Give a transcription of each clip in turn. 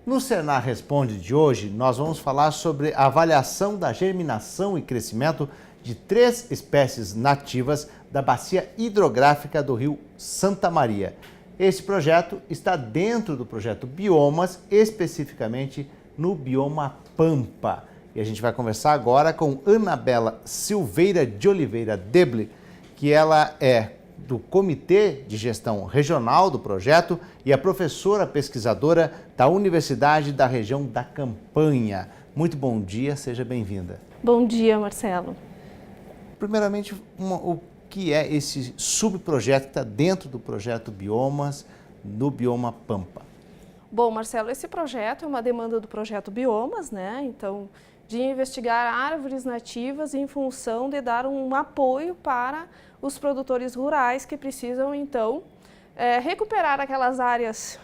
No Senar Responde de hoje, nós vamos falar sobre a avaliação da germinação e crescimento de 3 espécies nativas da bacia hidrográfica do rio Santa Maria. Esse projeto está dentro do projeto Biomas, especificamente no bioma Pampa. E a gente vai conversar agora com Anabela Silveira de Oliveira Deble, que ela é do Comitê de Gestão Regional do projeto e a professora pesquisadora da Universidade da Região da Campanha. Muito bom dia, seja bem-vinda. Bom dia, Marcelo. Primeiramente, o que é esse subprojeto que está dentro do projeto Biomas, no bioma Pampa? Bom, Marcelo, esse projeto é uma demanda do projeto Biomas, né? Então, de investigar árvores nativas em função de dar um apoio para os produtores rurais que precisam, então, recuperar aquelas áreas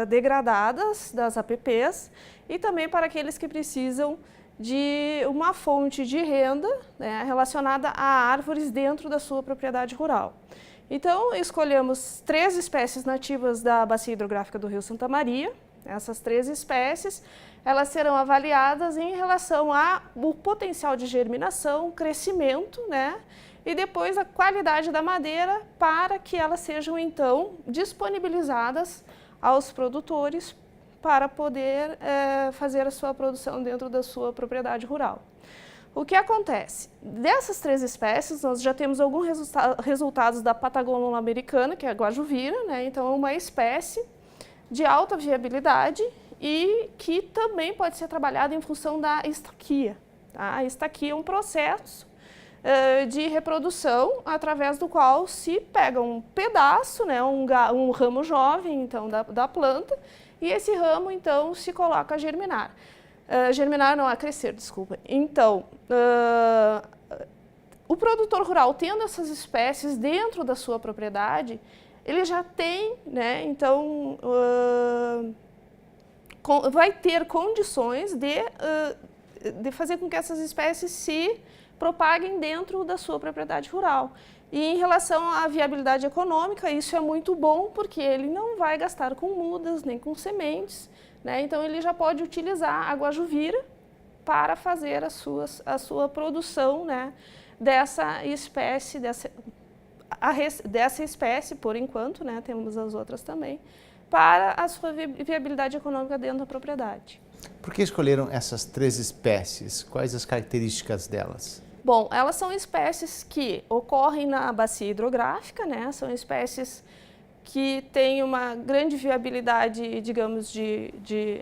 degradadas das APPs e também para aqueles que precisam de uma fonte de renda, né, relacionada a árvores dentro da sua propriedade rural. Então, escolhemos 3 espécies nativas da bacia hidrográfica do rio Santa Maria. Essas 3 espécies, elas serão avaliadas em relação ao potencial de germinação, crescimento, né? E depois a qualidade da madeira para que elas sejam, então, disponibilizadas aos produtores para poder fazer a sua produção dentro da sua propriedade rural. O que acontece? Dessas 3 espécies, nós já temos alguns resultados da Patagônia americana, que é a guajuvira, né? Então, é uma espécie de alta viabilidade e que também pode ser trabalhada em função da estaquia. Tá? A estaquia é um processo de reprodução através do qual se pega um pedaço, né, um ramo jovem então, da planta, e esse ramo então se coloca a germinar. Germinar não, a crescer, desculpa. Então, o produtor rural tendo essas espécies dentro da sua propriedade, ele já tem, né, então, vai ter condições de fazer com que essas espécies se propaguem dentro da sua propriedade rural. E em relação à viabilidade econômica, isso é muito bom, porque ele não vai gastar com mudas, nem com sementes, né? Então ele já pode utilizar a guajuvira para fazer a sua produção, né, dessa espécie, dessa espécie, por enquanto, né, temos as outras também, para a sua viabilidade econômica dentro da propriedade. Por que escolheram essas 3 espécies? Quais as características delas? Bom, elas são espécies que ocorrem na bacia hidrográfica, né? São espécies que têm uma grande viabilidade, digamos,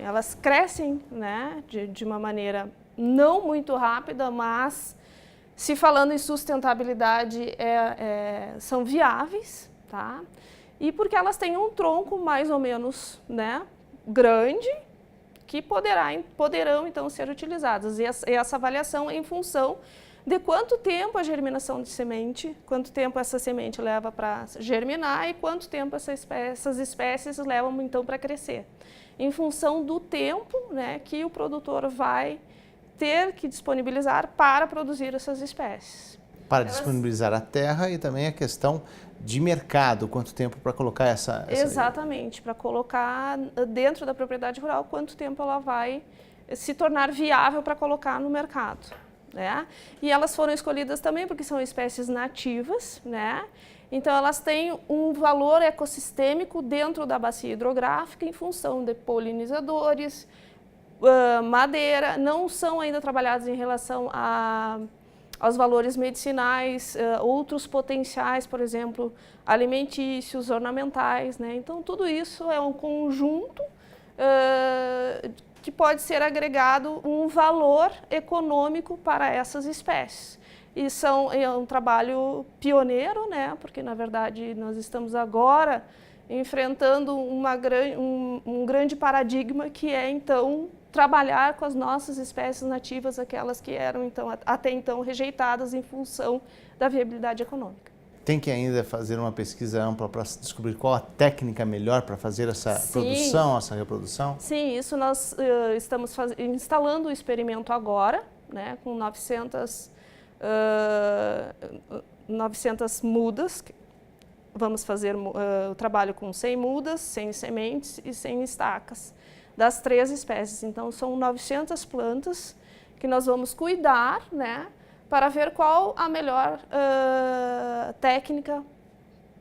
elas crescem, né, de uma maneira não muito rápida, mas se falando em sustentabilidade, são viáveis, tá? E porque elas têm um tronco mais ou menos, né, grande, que poderão então ser utilizadas. E essa avaliação é em função de quanto tempo a germinação de semente, quanto tempo essa semente leva para germinar e quanto tempo essas espécies levam então para crescer. Em função do tempo, né, que o produtor vai ter que disponibilizar para produzir essas espécies. Para disponibilizar a terra e também a questão de mercado, quanto tempo para colocar essa... Exatamente, para colocar dentro da propriedade rural, quanto tempo ela vai se tornar viável para colocar no mercado. Né? E elas foram escolhidas também porque são espécies nativas, né? Então elas têm um valor ecossistêmico dentro da bacia hidrográfica em função de polinizadores, madeira, não são ainda trabalhados em relação aos valores medicinais, outros potenciais, por exemplo, alimentícios, ornamentais, né? Então tudo isso é um conjunto que pode ser agregado um valor econômico para essas espécies. E é um trabalho pioneiro, né? Porque, na verdade, nós estamos agora enfrentando um grande paradigma que é, então, trabalhar com as nossas espécies nativas, aquelas que eram, então, até então rejeitadas em função da viabilidade econômica. Tem que ainda fazer uma pesquisa ampla para descobrir qual a técnica melhor para fazer essa produção, essa reprodução? Sim, isso nós estamos instalando o experimento agora, né, com 900 mudas. Vamos fazer o trabalho com 100 mudas, 100 sementes e 100 estacas. das 3 espécies. Então, são 900 plantas que nós vamos cuidar, né, para ver qual a melhor técnica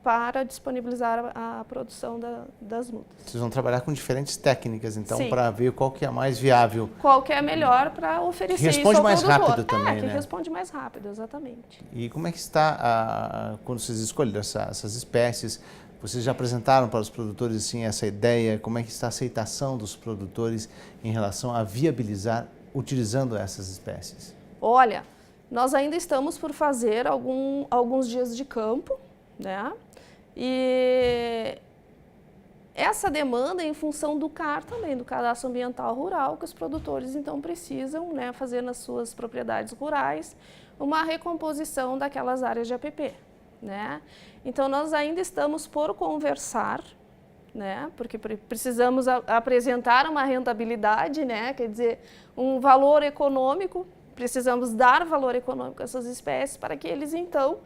para disponibilizar a produção das mudas. Vocês vão trabalhar com diferentes técnicas, então, para ver qual que é a mais viável. Qual que é a melhor para oferecer isso ao responde mais produtor. rápido também, que né? responde mais rápido, exatamente. E como é que está, quando vocês escolheram essas espécies, vocês já apresentaram para os produtores assim, essa ideia, como é que está a aceitação dos produtores em relação a viabilizar utilizando essas espécies? Olha, nós ainda estamos por fazer alguns dias de campo, né? E essa demanda é em função do CAR também, do Cadastro Ambiental Rural, que os produtores então precisam, né, fazer nas suas propriedades rurais uma recomposição daquelas áreas de APP, né? Então nós ainda estamos por conversar, né, porque precisamos apresentar uma rentabilidade, né, quer dizer, um valor econômico, precisamos dar valor econômico a essas espécies para que eles então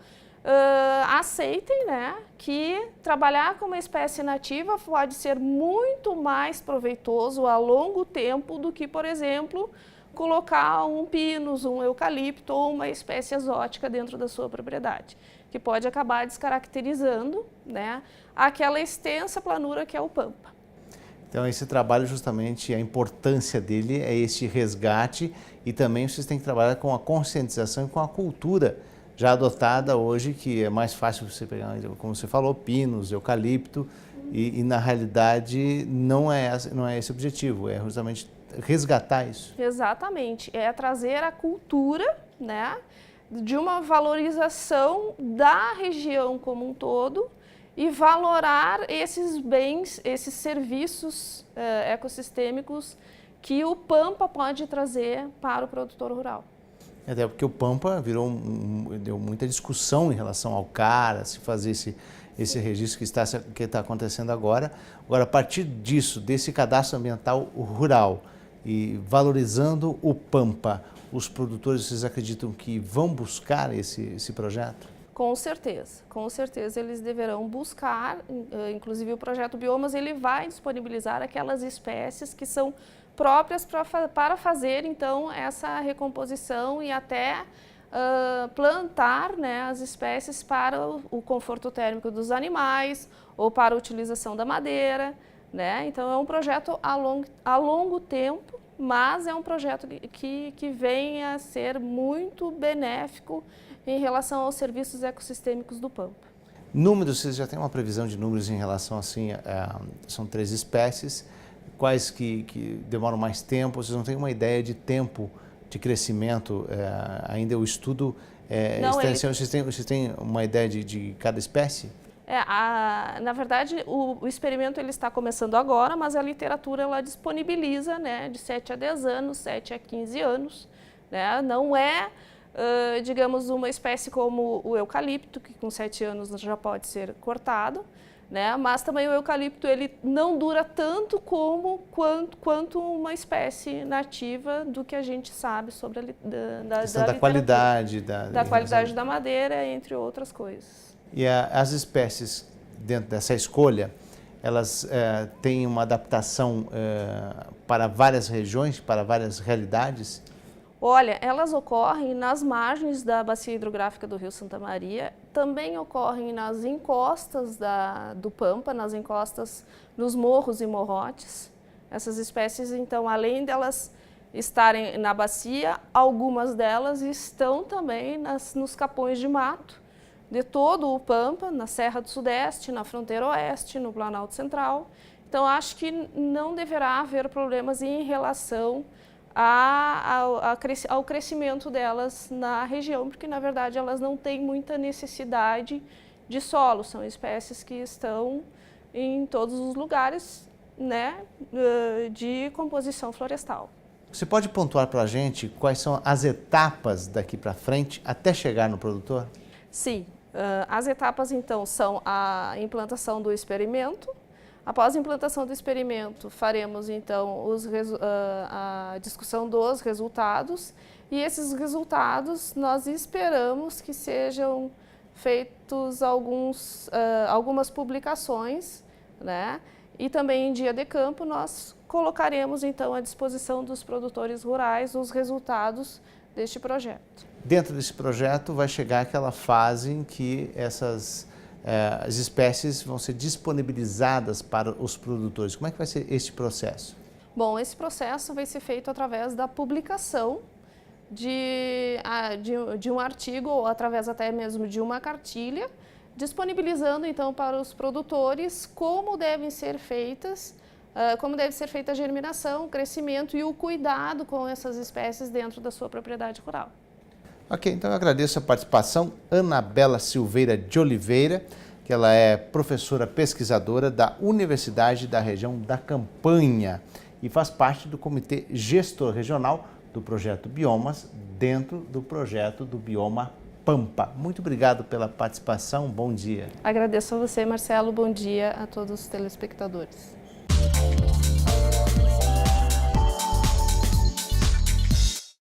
aceitem, né, que trabalhar com uma espécie nativa pode ser muito mais proveitoso a longo tempo do que, por exemplo, colocar um pinus, um eucalipto ou uma espécie exótica dentro da sua propriedade, que pode acabar descaracterizando, né, aquela extensa planura que é o Pampa. Então, esse trabalho, justamente, a importância dele é esse resgate e também vocês têm que trabalhar com a conscientização e com a cultura já adotada hoje, que é mais fácil você pegar, como você falou, pinos, eucalipto, e na realidade não é esse o objetivo, é justamente resgatar isso. Exatamente, é trazer a cultura, né, de uma valorização da região como um todo e valorar esses bens, esses serviços ecossistêmicos que o Pampa pode trazer para o produtor rural. Até porque o Pampa deu muita discussão em relação ao CAR, se fazer esse registro que está acontecendo agora. Agora, a partir disso, desse cadastro ambiental rural e valorizando o Pampa, os produtores, vocês acreditam que vão buscar esse projeto? Com certeza eles deverão buscar, inclusive o projeto Biomas, ele vai disponibilizar aquelas espécies que são próprias para fazer então essa recomposição e até plantar, né, as espécies para o conforto térmico dos animais ou para a utilização da madeira, né? Então é um projeto a longo tempo, mas é um projeto que vem a ser muito benéfico em relação aos serviços ecossistêmicos do Pampa. Números, vocês já têm uma previsão de números em relação assim, são 3 espécies, quais que demoram mais tempo, vocês não têm uma ideia de tempo de crescimento, ainda o estudo vocês têm uma ideia de cada espécie? Na verdade, o experimento ele está começando agora, mas a literatura ela disponibiliza, né, de 7 a 10 anos, 7 a 15 anos, né, não é, digamos, uma espécie como o eucalipto, que com 7 anos já pode ser cortado, né? Mas também o eucalipto ele não dura tanto quanto uma espécie nativa do que a gente sabe sobre da qualidade da qualidade da madeira, entre outras coisas. E as espécies dentro dessa escolha, elas têm uma adaptação para várias regiões, para várias realidades? Olha, elas ocorrem nas margens da bacia hidrográfica do Rio Santa Maria, também ocorrem nas encostas do Pampa, nas encostas nos morros e morrotes. Essas espécies, então, além delas estarem na bacia, algumas delas estão também nos capões de mato de todo o Pampa, na Serra do Sudeste, na fronteira oeste, no Planalto Central. Então, acho que não deverá haver problemas em relação ao crescimento delas na região, porque na verdade elas não têm muita necessidade de solo, são espécies que estão em todos os lugares, né, de composição florestal. Você pode pontuar para a gente quais são as etapas daqui para frente até chegar no produtor? Sim, as etapas então são a implantação do experimento. Após a implantação do experimento, faremos então a discussão dos resultados e esses resultados nós esperamos que sejam feitos algumas publicações, né? E também em dia de campo nós colocaremos então à disposição dos produtores rurais os resultados deste projeto. Dentro desse projeto vai chegar aquela fase em que as espécies vão ser disponibilizadas para os produtores. Como é que vai ser este processo? Bom, esse processo vai ser feito através da publicação de um artigo ou através até mesmo de uma cartilha, disponibilizando então para os produtores como deve ser feita a germinação, o crescimento e o cuidado com essas espécies dentro da sua propriedade rural. Ok, então eu agradeço a participação Anabela Silveira de Oliveira, que ela é professora pesquisadora da Universidade da Região da Campanha e faz parte do Comitê Gestor Regional do Projeto Biomas, dentro do projeto do Bioma Pampa. Muito obrigado pela participação, bom dia. Agradeço a você, Marcelo, bom dia a todos os telespectadores.